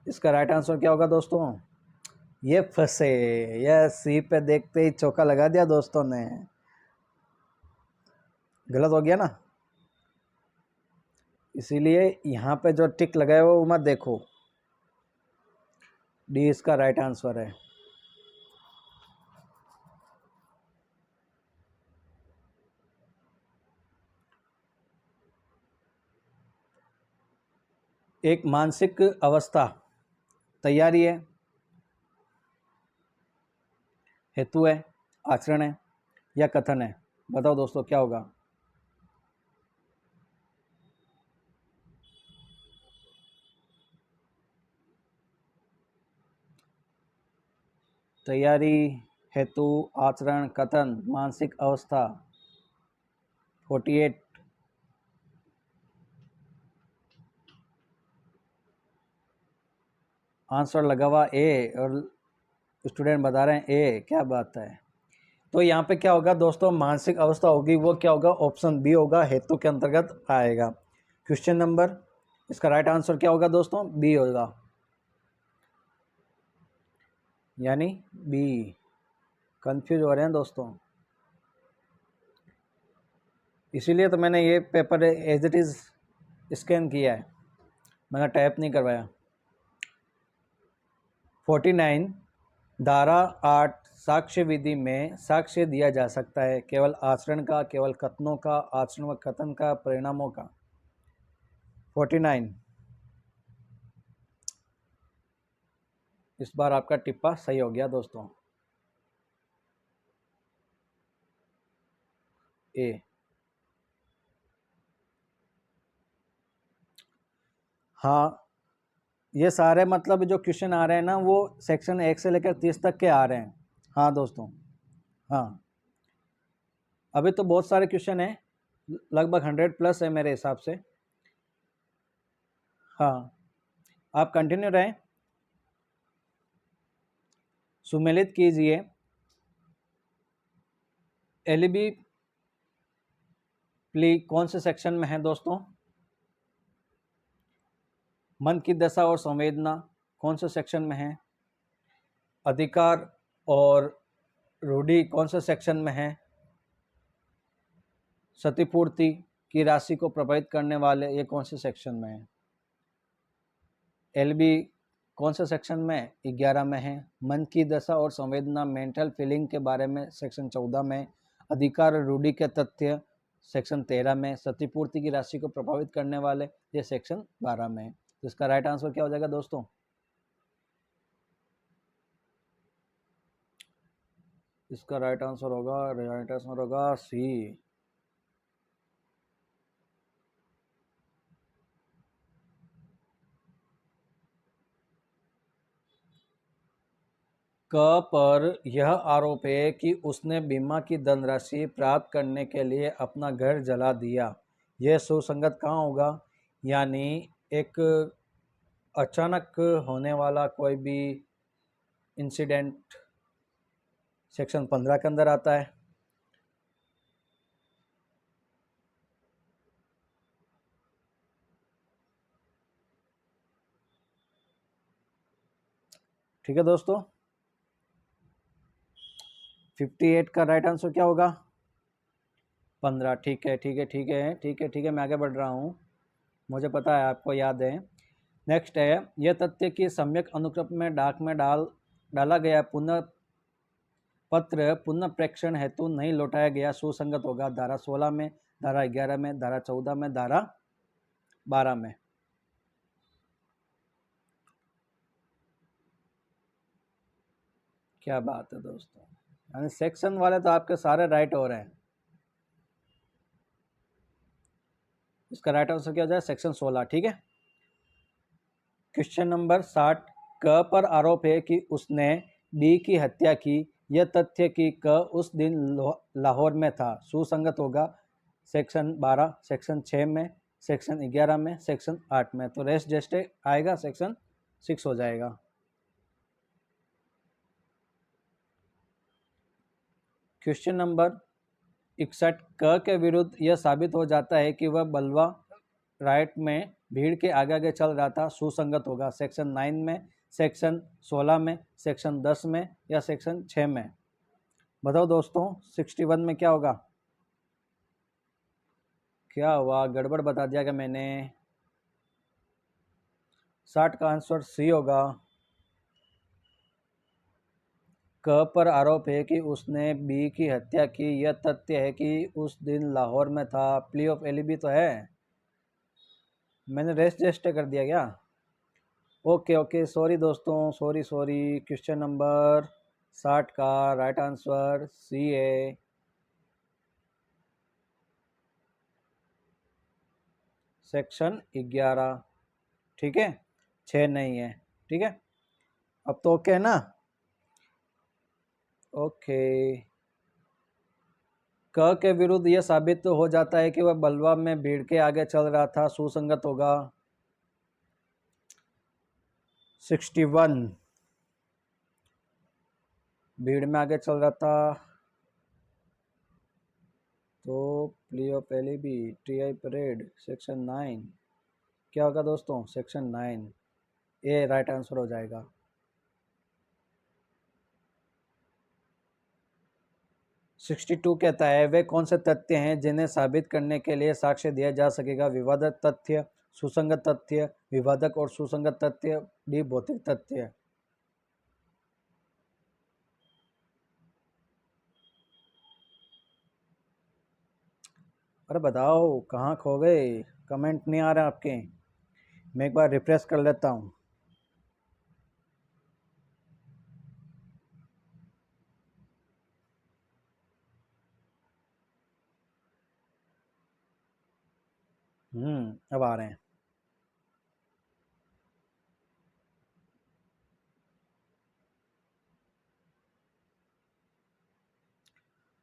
इसका राइट आंसर क्या होगा दोस्तों? ये फंसे, यह सी पे देखते ही चौका लगा दिया दोस्तों ने। गलत हो गया ना, इसीलिए यहाँ पे जो टिक लगाए वो मत देखो। डी इसका राइट आंसर है। एक मानसिक अवस्था तैयारी है, हेतु है, आचरण है या कथन है? बताओ दोस्तों क्या होगा? तैयारी, हेतु, आचरण, कथन, मानसिक अवस्था। 48। आंसर लगा हुआ ए और स्टूडेंट बता रहे हैं ए। क्या बात है। तो यहाँ पे क्या होगा दोस्तों, मानसिक अवस्था होगी, वो क्या होगा, ऑप्शन बी होगा, हेतु के अंतर्गत आएगा। क्वेश्चन नंबर, इसका राइट आंसर क्या होगा दोस्तों? बी होगा, यानी बी। कंफ्यूज हो रहे हैं दोस्तों, इसीलिए तो मैंने ये paper as it is scan किया है, मैंने टाइप नहीं करवाया। 49, धारा 8 साक्ष्य विधि में साक्ष्य दिया जा सकता है केवल आचरण का, केवल कथनों का, आचरण व कथन का, परिणामों का। 49, इस बार आपका टिप्पा सही हो गया दोस्तों, ए। हाँ, ये सारे मतलब जो क्वेश्चन आ रहे हैं ना, वो सेक्शन 1 से लेकर 30 तक के आ रहे हैं। हाँ दोस्तों, हाँ, अभी तो बहुत सारे क्वेश्चन हैं, लगभग 100 प्लस है मेरे हिसाब से। हाँ, आप कंटिन्यू रहें, सुमेलित कीजिए। एलबी प्ली कौन से सेक्शन में है दोस्तों? मन की दशा और संवेदना कौन से सेक्शन में है? अधिकार और रूढ़ि कौन से सेक्शन में है? क्षतिपूर्ति की राशि को प्रभावित करने वाले ये कौन से सेक्शन में है? एलबी कौन से सेक्शन में? 11 में है। मन की दशा और संवेदना, मेंटल फीलिंग के बारे में सेक्शन 14 में। अधिकार और रूढ़ि के तथ्य सेक्शन 13 में। क्षतिपूर्ति की राशि को प्रभावित करने वाले ये सेक्शन 12 में है। तो इसका राइट आंसर क्या हो जाएगा दोस्तों? इसका राइट आंसर होगा सी। क पर यह आरोप है कि उसने बीमा की धनराशि प्राप्त करने के लिए अपना घर जला दिया। यह सुसंगत कहाँ होगा? यानी एक अचानक होने वाला कोई भी इंसिडेंट सेक्शन 15 के अंदर आता है। ठीक है दोस्तों, 58 का राइट आंसर क्या होगा? 15। ठीक है ठीक है ठीक है ठीक है ठीक है, मैं आगे बढ़ रहा हूँ, मुझे पता है आपको याद है। नेक्स्ट है, यह तथ्य कि सम्यक अनुक्रम में डाक में डाला गया पुनः पत्र पुनः प्रेक्षण हेतु नहीं लौटाया गया सुसंगत होगा। धारा 16 में, धारा 11 में, धारा 14 में, धारा 12 में। क्या बात है दोस्तों, यानी सेक्शन वाले तो आपके सारे राइट हो रहे हैं। इसका राइट आंसर क्या हो जाए? सेक्शन 16। ठीक है, क्वेश्चन नंबर 60, क पर आरोप है कि उसने बी की हत्या की। यह तथ्य कि क उस दिन लाहौर में था सुसंगत होगा। सेक्शन 12, सेक्शन 6 में, सेक्शन 11 में, सेक्शन 8 में। तो रेस्ट जस्ट आएगा, सेक्शन 6 हो जाएगा। क्वेश्चन नंबर 61, क के विरुद्ध यह साबित हो जाता है कि वह बलवा राइट में भीड़ के आगे आगे चल रहा था सुसंगत होगा। सेक्शन 9 में, सेक्शन 16 में, सेक्शन 10 में या सेक्शन 6 में। बताओ दोस्तों 61 में क्या होगा? क्या हुआ, गड़बड़ बता दिया क्या मैंने? 60 का आंसर सी होगा। क पर आरोप है कि उसने बी की हत्या की। यह तथ्य है कि उस दिन लाहौर में था। प्ली ऑफ एलिबी तो है, मैंने रेस्ट कर दिया क्या? ओके ओके, सॉरी दोस्तों, सॉरी। क्वेश्चन नंबर 60 का राइट आंसर सी है। सेक्शन 11। ठीक है, 6 नहीं है। ठीक है, अब तो ओके है ना। ओके, क के विरुद्ध यह साबित तो हो जाता है कि वह बलवा में भीड़ के आगे चल रहा था, सुसंगत होगा। 61 भीड़ में आगे चल रहा था, तो plea of alibi TI parade section 9 क्या होगा दोस्तों? सेक्शन 9 ए राइट आंसर हो जाएगा। सिक्सटी टू कहता है वे कौन से तथ्य हैं जिन्हें साबित करने के लिए साक्ष्य दिया जा सकेगा? विवादक तथ्य, सुसंगत तथ्य, विवादक और सुसंगत तथ्य, डी भौतिक तथ्य। अरे बताओ कहाँ खो गए? कमेंट नहीं आ रहे आपके। मैं एक बार रिफ्रेश कर लेता हूँ। अब आ रहे हैं।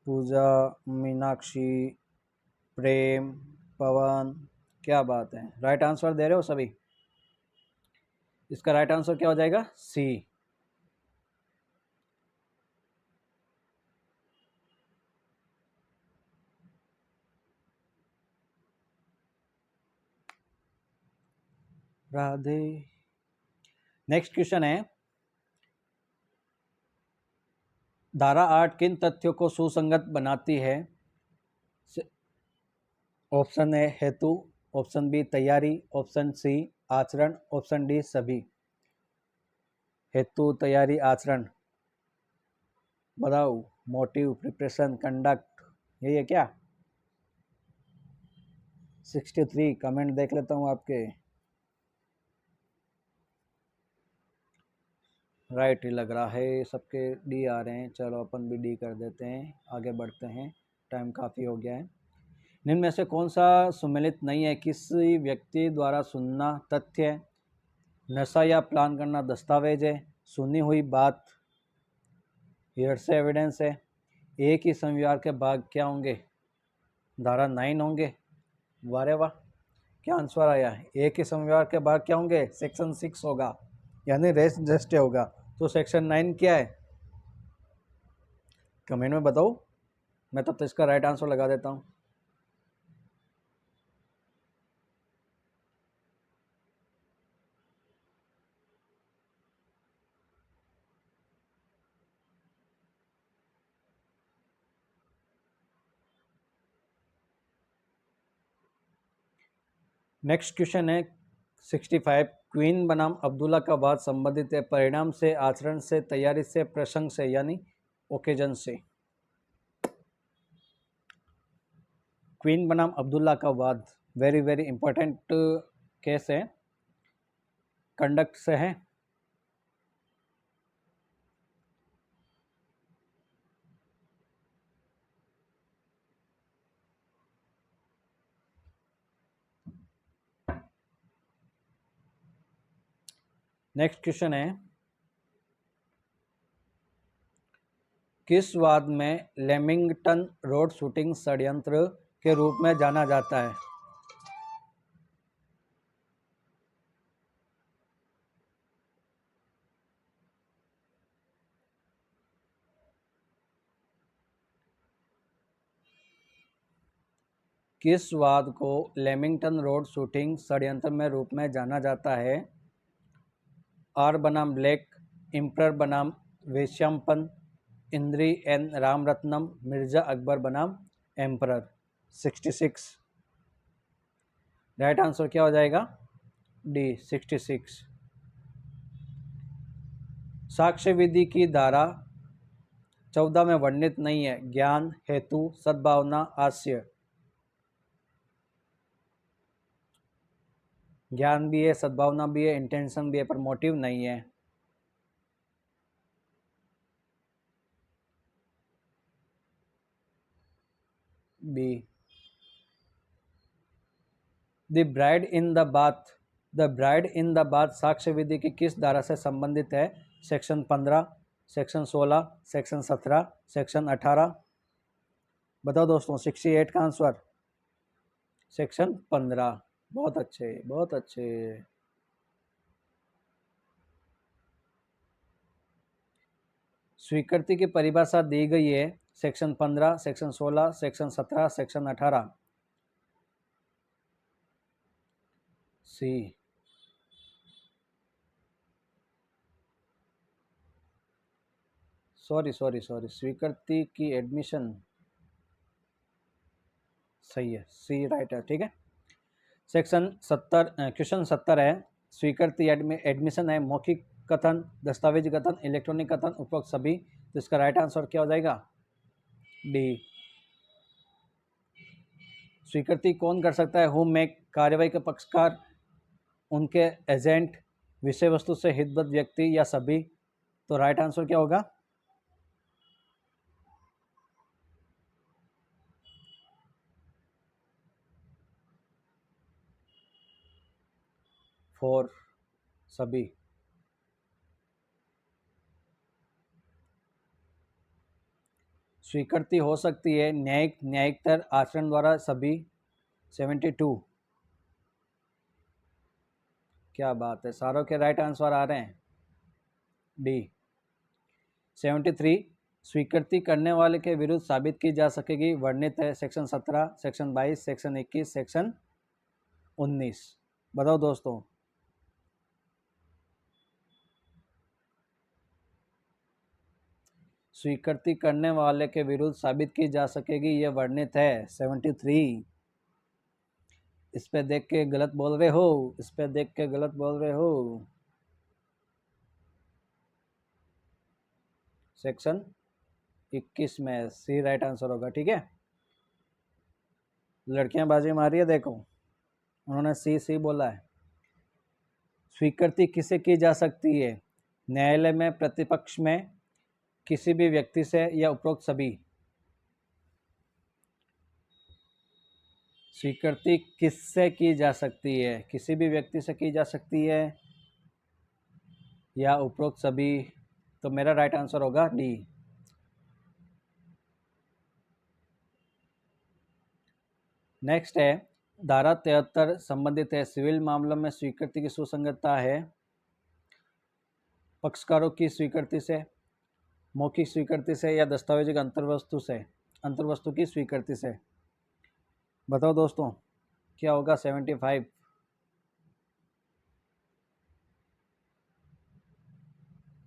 पूजा, मीनाक्षी, प्रेम, पवन, क्या बात है, राइट आंसर दे रहे हो सभी। इसका राइट आंसर क्या हो जाएगा? सी। राधे। नेक्स्ट क्वेश्चन है, धारा 8 किन तथ्यों को सुसंगत बनाती है? ऑप्शन ए हेतु, ऑप्शन बी तैयारी, ऑप्शन सी आचरण, ऑप्शन डी सभी। हेतु, तैयारी, आचरण, बताओ। मोटिव, प्रिपरेशन, कंडक्ट, यही है क्या? 63 कमेंट देख लेता हूँ आपके। राइट ही लग रहा है, सबके डी आ रहे हैं। चलो अपन भी डी कर देते हैं, आगे बढ़ते हैं, टाइम काफ़ी हो गया है। निम्न में से कौन सा सुमेलित नहीं है? किसी व्यक्ति द्वारा सुनना तथ्य है, नशा या प्लान करना दस्तावेज है, सुनी हुई बात हियरसे एविडेंस है, एक ही संविहार के भाग क्या होंगे? धारा 9 होंगे। वारे वाह, क्या आंसर आया है? एक ही संविहार के भाग क्या होंगे? सेक्शन 6 होगा, यानी रेस जस्ट होगा। तो सेक्शन 9 क्या है? कमेंट में बताओ, मैं तो इसका राइट आंसर लगा देता हूँ। नेक्स्ट क्वेश्चन है 65, क्वीन बनाम अब्दुल्ला का वाद संबंधित है परिणाम से, आचरण से, तैयारी से, प्रसंग से, यानी ओकेजन से। क्वीन बनाम अब्दुल्ला का वाद वेरी वेरी इंपॉर्टेंट केस है, कंडक्ट से है। नेक्स्ट क्वेश्चन है, किस वाद में लेमिंगटन रोड शूटिंग षड्यंत्र के रूप में जाना जाता है? किस वाद को लेमिंगटन रोड शूटिंग षड्यंत्र में रूप में जाना जाता है? आर बनाम ब्लैक, इम्पर बनाम वेश्यांपन, इंद्री एन रामरत्नम, मिर्जा अकबर बनाम एम्परर। 66 राइट आंसर क्या हो जाएगा? डी 66। साक्ष्य विधि की धारा 14 में वर्णित नहीं है, ज्ञान, हेतु, सद्भावना, हास्य। ज्ञान भी है, सद्भावना भी है, इंटेंशन भी है, पर मोटिव नहीं है। B. The bride in the bath, the bride in the bath साक्ष्य विधि की किस धारा से संबंधित है? Section 15, section 16, section 17, section 18। बताओ दोस्तों, 68 का आंसर सेक्शन 15। बहुत अच्छे, बहुत अच्छे। स्वीकृति की परिभाषा दी गई है सेक्शन 15, सेक्शन 16, सेक्शन 17, सेक्शन 18। सी। सॉरी सॉरी सॉरी, स्वीकृति की एडमिशन, सही है, सी राइट है, ठीक है। सेक्शन 70, क्वेश्चन 70 है, स्वीकृति एडमिशन है मौखिक कथन, दस्तावेजी कथन, इलेक्ट्रॉनिक कथन, उपरोक्त सभी। तो इसका राइट आंसर क्या हो जाएगा? डी। स्वीकृति कौन कर सकता है? हु मेक, कार्यवाही के पक्षकार, उनके एजेंट, विषय वस्तु से हितबद्ध व्यक्ति, या सभी। तो राइट आंसर क्या होगा? फोर, सभी। स्वीकृति हो सकती है न्यायिक, न्यायिकतर आचरण द्वारा, सभी। 72। क्या बात है, सारों के राइट आंसर आ रहे हैं। डी। 73, स्वीकृति करने वाले के विरुद्ध साबित की जा सकेगी, वर्णित है सेक्शन 17, सेक्शन 22, सेक्शन 21, सेक्शन 19। बताओ दोस्तों। स्वीकृति करने वाले के विरुद्ध साबित की जा सकेगी, ये वर्णित है 73। इस पे देख के गलत बोल रहे हो, इस पे देख के गलत बोल रहे हो। सेक्शन 21 में सी राइट आंसर होगा, ठीक है। लड़कियां बाजी मारी है, देखो उन्होंने सी सी बोला है। स्वीकृति किसे की जा सकती है? न्यायालय में, प्रतिपक्ष में, किसी भी व्यक्ति से, या उपरोक्त सभी। स्वीकृति किससे की जा सकती है? किसी भी व्यक्ति से की जा सकती है, या उपरोक्त सभी। तो मेरा राइट आंसर होगा डी। नेक्स्ट है, धारा 73 संबंधित है सिविल मामलों में स्वीकृति की सुसंगतता है पक्षकारों की स्वीकृति से, मौखिक स्वीकृति से, या दस्तावेजी अंतर्वस्तु से, अंतर्वस्तु की स्वीकृति से। बताओ दोस्तों, क्या होगा? 75।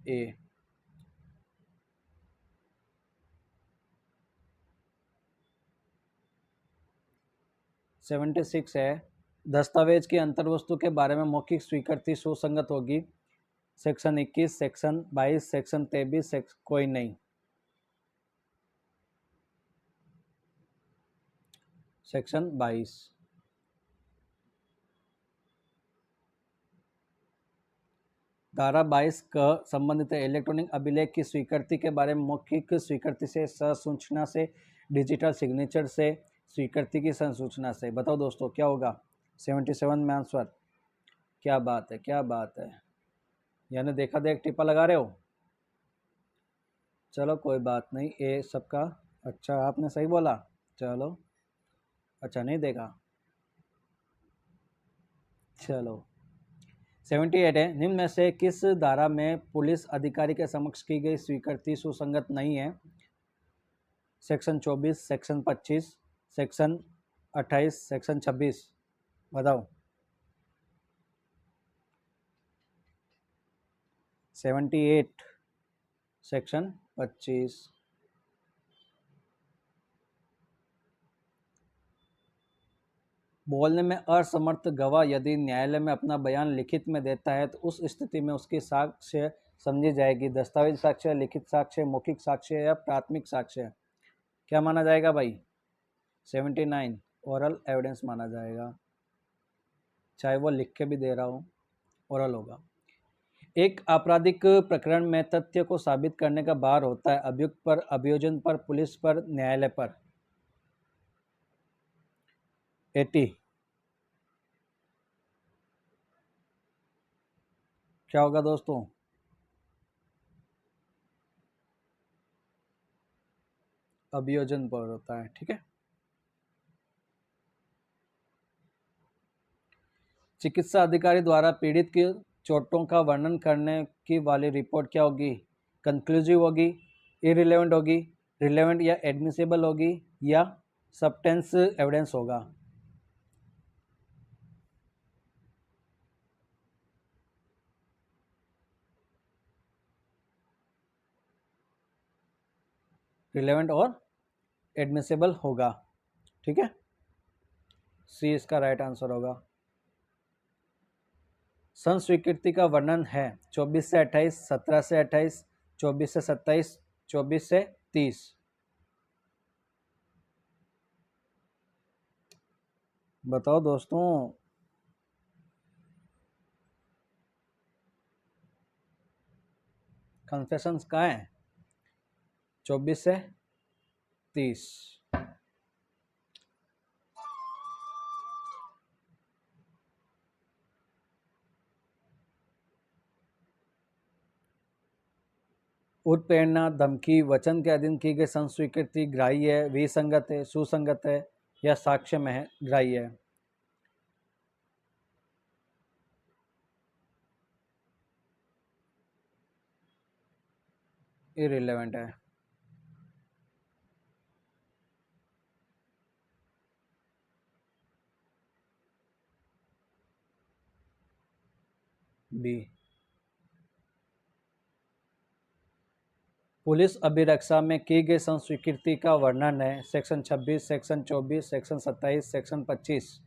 ए। 76 है, दस्तावेज की अंतर्वस्तु के बारे में मौखिक स्वीकृति सुसंगत होगी, सेक्शन 21, सेक्शन 22, सेक्शन 23, कोई नहीं। सेक्शन 22। धारा 22 का संबंधित है इलेक्ट्रॉनिक अभिलेख की स्वीकृति के बारे में मौखिक स्वीकृति से, संसूचना से, डिजिटल सिग्नेचर से, स्वीकृति की संसूचना से। बताओ दोस्तों, क्या होगा? 77 में आंसर। क्या बात है, क्या बात है, यानी देखा देख टिप्पा लगा रहे हो। चलो कोई बात नहीं, ए सबका। अच्छा, आपने सही बोला, चलो। अच्छा, नहीं देखा, चलो। 78 है, निम्न में से किस धारा में पुलिस अधिकारी के समक्ष की गई स्वीकृति सुसंगत नहीं है? Section 24, section 25, section 28, section 26। बताओ। 78, सेक्शन 25। बोलने में असमर्थ गवाह यदि न्यायालय में अपना बयान लिखित में देता है तो उस स्थिति में उसकी साक्ष्य समझी जाएगी दस्तावेज साक्ष्य, लिखित साक्ष्य, मौखिक साक्ष्य, या प्राथमिक साक्ष्य। क्या माना जाएगा भाई? 79, ओरल एविडेंस माना जाएगा, चाहे वो लिख के भी दे रहा हो, ओरल होगा। एक आपराधिक प्रकरण में तथ्य को साबित करने का भार होता है अभियुक्त पर, अभियोजन पर, पुलिस पर, न्यायालय पर। 80 क्या होगा दोस्तों? अभियोजन पर होता है, ठीक है। चिकित्सा अधिकारी द्वारा पीड़ित की चोटों का वर्णन करने की वाली रिपोर्ट क्या होगी? कंक्लूसिव होगी, इरिलेवेंट होगी, रिलेवेंट या एडमिसिबल होगी, या सब्सटेंस एविडेंस होगा? रिलेवेंट और एडमिसिबल होगा, ठीक है। सी इसका राइट आंसर होगा। संस्वीकृति का वर्णन है 24 से 28, 17 से 28, 24 से 27, 24 से 30। बताओ दोस्तों। कन्फेशंस कहाँ है? 24 से 30। उत्प्रेरणा, धमकी, वचन के अधीन की गई संस्वीकृति ग्राह्य है, विसंगत है, सुसंगत है, या साक्ष्य में है ग्राह्य है? इररिलेवेंट है। बी। पुलिस अभिरक्षा में की गई संस्वीकृति का वर्णन है सेक्शन 26, सेक्शन 24, सेक्शन 27, सेक्शन 25।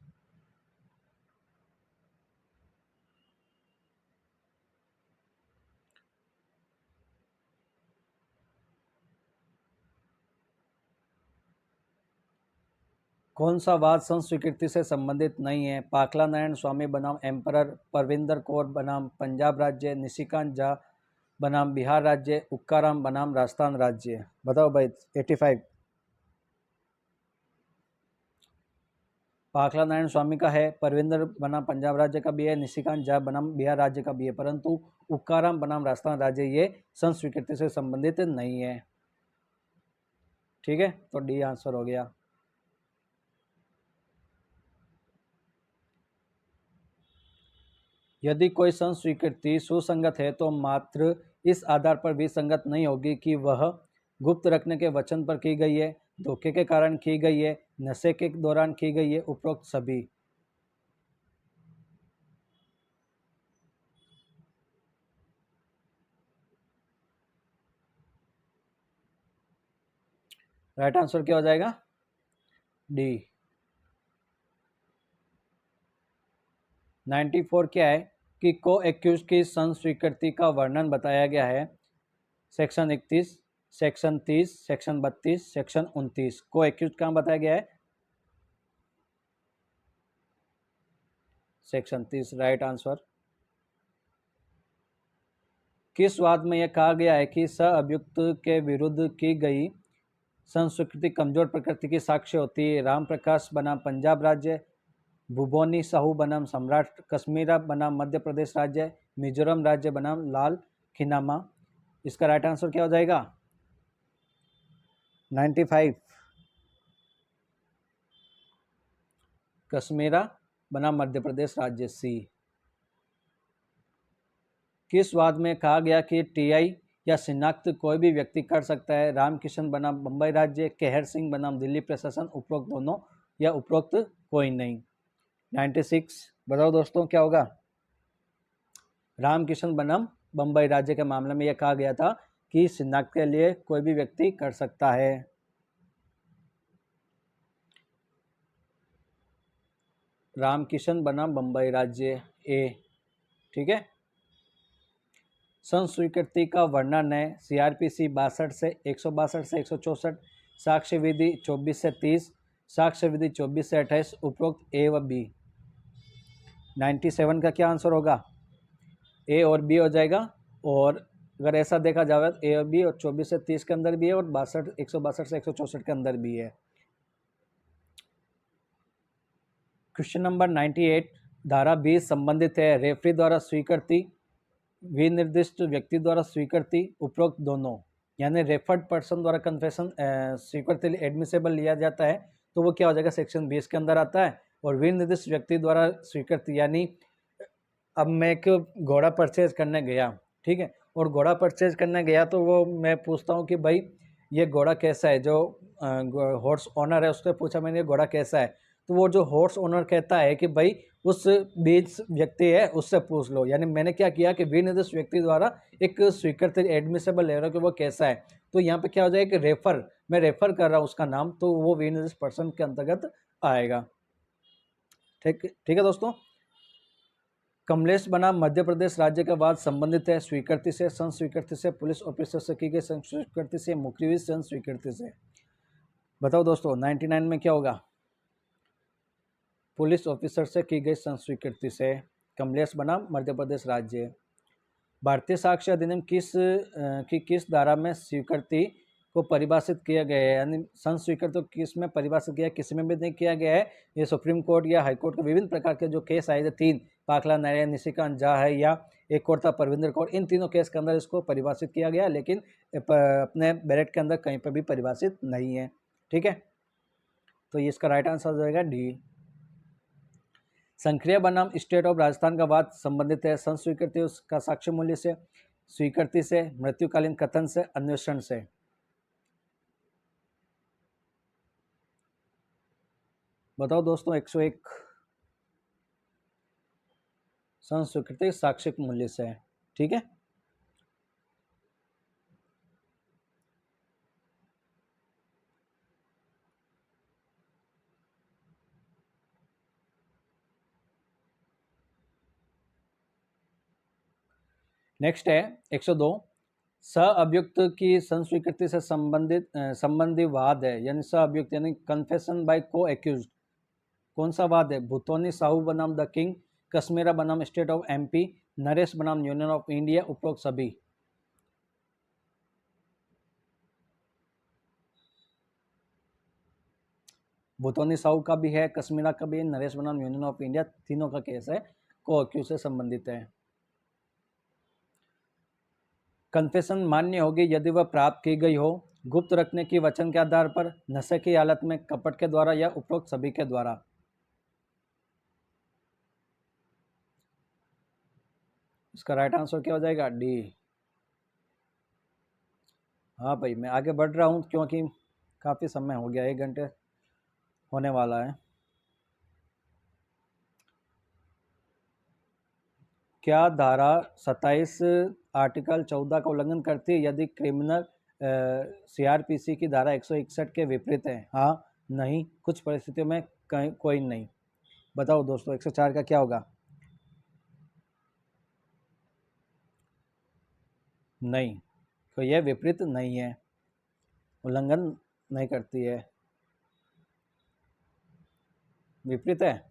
कौन सा वाद संस्वीकृति से संबंधित नहीं है? पाखला नारायण स्वामी बनाम एम्परर, परविंदर कौर बनाम पंजाब राज्य, निशिकांत झा बनाम बिहार राज्य, उक्काराम बनाम राजस्थान राज्य। बताओ भाई। 85। पाखला नारायण स्वामी का है, परविंदर बनाम पंजाब राज्य का भी है, निशिकांत झा बनाम बिहार राज्य का भी है, परंतु उक्काराम बनाम राजस्थान राज्य ये संस्वीकृति से संबंधित नहीं है, ठीक है। तो डी आंसर हो गया। यदि कोई संस्वीकृति सुसंगत है तो मात्र इस आधार पर विसंगत नहीं होगी कि वह गुप्त रखने के वचन पर की गई है, धोखे के कारण की गई है, नशे के दौरान की गई है, उपरोक्त सभी। राइट आंसर क्या हो जाएगा? डी। 94 क्या है कि को एक्यूज की संस्वीकृति का वर्णन बताया गया है सेक्शन 31, सेक्शन 30, सेक्शन 32, सेक्शन 29। को एक्यूज कहाँ बताया गया है? Section 30 right answer. किस वाद में यह कहा गया है कि सह अभियुक्त के विरुद्ध की गई संस्वीकृति कमजोर प्रकृति की साक्ष्य होती है? राम प्रकाश बनाम पंजाब राज्य, भुबोनी साहू बनाम सम्राट कश्मीरा बनाम मध्य प्रदेश राज्य, मिजोरम राज्य बनाम लाल खिनामा। इसका राइट आंसर क्या हो जाएगा? 95। कश्मीरा बनाम मध्य प्रदेश राज्य, सी। किस वाद में कहा गया कि टीआई या शिनाख्त कोई भी व्यक्ति कर सकता है? रामकिशन बनाम बम्बई राज्य, केहर सिंह बनाम दिल्ली प्रशासन, उपरोक्त दोनों, या उपरोक्त कोई नहीं? 96। बताओ दोस्तों क्या होगा? रामकिशन बनाम बम्बई राज्य के मामले में यह कहा गया था कि शिनाख्त के लिए कोई भी व्यक्ति कर सकता है। रामकिशन बनाम बम्बई राज्य, ए, ठीक है। संस्वीकृति का वर्णन है सीआरपीसी 62 से 162 से 164, साक्ष्य विधि 24 से 30, साक्ष्य विधि 24 से 28, उपरोक्त ए व बी। 97 का क्या आंसर होगा? ए और बी हो जाएगा। और अगर ऐसा देखा जाए तो ए और बी, और 24 से 30 के अंदर भी है, और 162 से 164 के अंदर भी है। क्वेश्चन नंबर 98 धारा 20 संबंधित है रेफरी द्वारा स्वीकृति विनिर्दिष्ट व्यक्ति द्वारा स्वीकृति उपरोक्त दोनों, यानी रेफर्ड पर्सन द्वारा कन्फेशन स्वीकृति एडमिसेबल लिया जाता है तो वो क्या हो जाएगा, सेक्शन 20 के अंदर आता है। और विनिर्दिष्ट व्यक्ति द्वारा स्वीकृति यानी अब मैं एक घोड़ा परचेज करने गया, ठीक है, और घोड़ा परचेज करने गया तो वो मैं पूछता हूँ कि भाई ये घोड़ा कैसा है, जो हॉर्स ओनर है उससे पूछा मैंने ये घोड़ा कैसा है, तो वो जो हॉर्स ओनर कहता है कि भाई उस बीच व्यक्ति है उससे पूछ लो, यानी मैंने क्या किया कि विनिर्दिष्ट व्यक्ति द्वारा एक स्वीकृत एडमिसेबल ले रहा हूँ कि वो कैसा है। तो यहाँ पे क्या हो जाएगा कि रेफर, मैं रेफर कर रहा हूँ उसका नाम, तो वो विनिर्दिष्ट पर्सन के अंतर्गत आएगा। ठीक ठीक है दोस्तों। कमलेश बनाम मध्य प्रदेश राज्य का वाद संबंधित है स्वीकृति से, संस्वीकृति से, पुलिस ऑफिसर से की गई संस्वीकृति से, मुखरी संस्वीकृति से। बताओ दोस्तों 99 में क्या होगा, पुलिस ऑफिसर से की गई संस्वीकृति से। कमलेश बनाम मध्य प्रदेश राज्य। भारतीय साक्ष्य अधिनियम किस धारा में स्वीकृति को परिभाषित किया गया है, यानी संस्वीकृति को किस में परिभाषित किया है, किसी में भी नहीं किया गया है। ये सुप्रीम कोर्ट या हाई कोर्ट के विभिन्न प्रकार के जो केस आए थे, 3 पाखला नारायण निशिकांत झा है या एक और था परविंदर कौर, इन तीनों केस के अंदर इसको परिभाषित किया गया, लेकिन अपने बैरेट के अंदर कहीं पर भी परिभाषित नहीं है। ठीक है, तो ये इसका राइट आंसर हो जाएगा डी। संक्रिया बनाम स्टेट ऑफ राजस्थान का वाद संबंधित है संस्वीकृति उसका साक्ष्य मूल्य से, स्वीकृति से, मृत्युकालीन कथन से, अन्वेषण से। बताओ दोस्तों 101 संस्वीकृति साक्ष्य मूल्य से। ठीक है, नेक्स्ट है 102 स अभियुक्त की संस्वीकृति से संबंधी वाद है, यानी स अभियुक्त यानी कन्फेशन बाय को एक्यूज्ड। कौन सा वाद है, भूतोनी साहू बनाम द किंग, कश्मीरा बनाम स्टेट ऑफ एमपी, नरेश बनाम यूनियन ऑफ इंडिया, उपरोक्त सभी। भूतोनी साहू का भी है, कश्मीरा का भी है, नरेश बनाम यूनियन ऑफ इंडिया, तीनों का केस है को एक्यूज से संबंधित है। कन्फेशन मान्य होगी यदि वह प्राप्त की गई हो गुप्त रखने की वचन के आधार पर, नशे की हालत में, कपट के द्वारा या उपरोक्त सभी के द्वारा। इसका राइट आंसर क्या हो जाएगा, डी। हाँ भाई मैं आगे बढ़ रहा हूँ क्योंकि काफ़ी समय हो गया, 1 घंटे होने वाला है। क्या धारा 27 आर्टिकल 14 का उल्लंघन करती है यदि क्रिमिनल सीआरपीसी की धारा 161 के विपरीत है? हाँ, नहीं, कुछ परिस्थितियों में कोई नहीं। बताओ दोस्तों 104 का क्या होगा? नहीं, तो यह विपरीत नहीं है, उल्लंघन नहीं करती है, विपरीत है।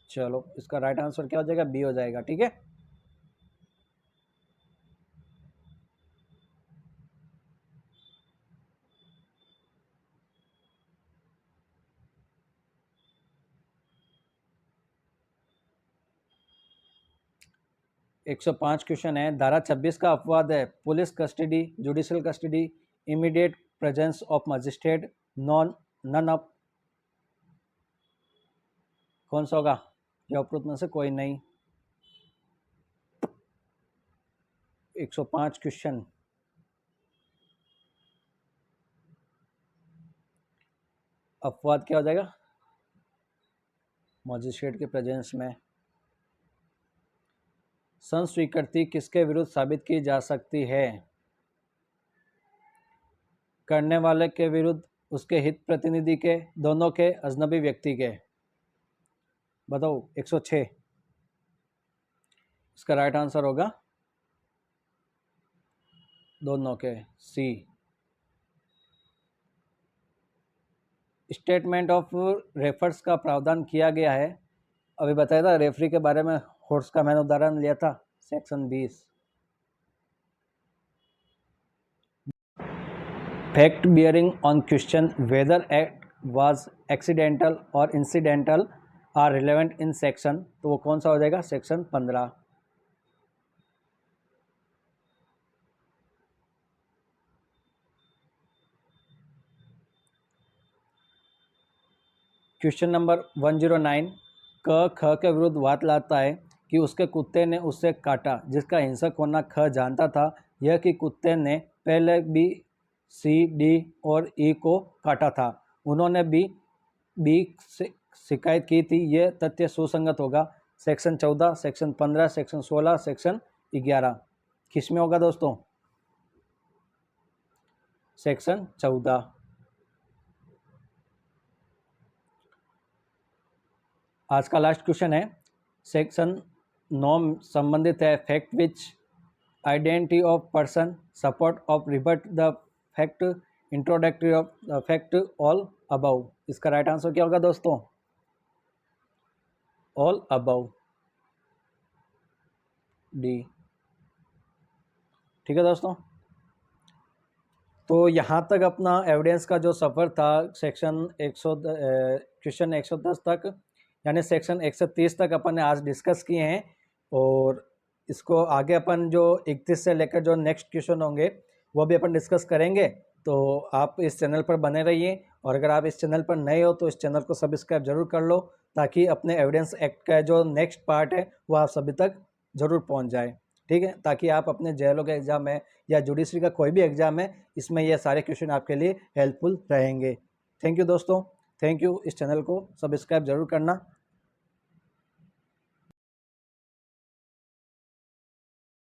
चलो इसका राइट आंसर क्या हो जाएगा, बी हो जाएगा। ठीक है, एक सौ 5 क्वेश्चन है। धारा 26 का अपवाद है police custody, judicial custody, immediate presence of magistrate, none of, कौन सा होगा? या उपरोक्त में से कोई नहीं। 105 क्वेश्चन, अपवाद क्या हो जाएगा? मजिस्ट्रेट के प्रेजेंस में। संस्वीकृति किसके विरुद्ध साबित की जा सकती है? करने वाले के विरुद्ध, उसके हित प्रतिनिधि के, दोनों के, अजनबी व्यक्ति के। बताओ 106, इसका राइट आंसर होगा दोनों के, सी। स्टेटमेंट ऑफ रेफर्स का प्रावधान किया गया है, अभी बताया था रेफरी के बारे में, हॉर्स का मैंने उदाहरण लिया था, section 20। Fact bearing on question whether act was accidental और incidental are relevant in section, तो वो कौन सा हो जाएगा, सेक्शन 15। क्वेश्चन नंबर 109, क ख के विरुद्ध वाद लाता है कि उसके कुत्ते ने उसे काटा, जिसका हिंसक होना ख जानता था। यह कि कुत्ते ने पहले बी, सी, डी और ई को काटा था। उन्होंने बी से शिकायत की थी। यह तथ्य सुसंगत होगा। Section 14, section 15, section 16, section 11। किसमें होगा दोस्तों, सेक्शन 14। आज का लास्ट क्वेश्चन है, सेक्शन 9 संबंधित है fact which identity of person, support of रिबट the fact, introductory of the fact, all above. इसका राइट आंसर क्या होगा दोस्तों, ऑल अबव, डी। ठीक है दोस्तों, तो यहाँ तक अपना एविडेंस का जो सफ़र था सेक्शन 100 क्वेश्चन 110 तक, यानी सेक्शन 130 तक अपन ने आज डिस्कस किए हैं। और इसको आगे अपन जो 31 से लेकर जो नेक्स्ट क्वेश्चन होंगे वो भी अपन डिस्कस करेंगे। तो आप इस चैनल पर बने रहिए, और अगर आप इस चैनल पर नए हो तो इस चैनल को सब्सक्राइब जरूर कर लो, ताकि अपने एविडेंस एक्ट का जो नेक्स्ट पार्ट है वो आप सभी तक ज़रूर पहुंच जाए। ठीक है, ताकि आप अपने जेएलओ के एग्ज़ाम में या जुडिशरी का कोई भी एग्ज़ाम है, इसमें ये सारे क्वेश्चन आपके लिए हेल्पफुल रहेंगे। थैंक यू दोस्तों, थैंक यू। इस चैनल को सब्सक्राइब जरूर करना।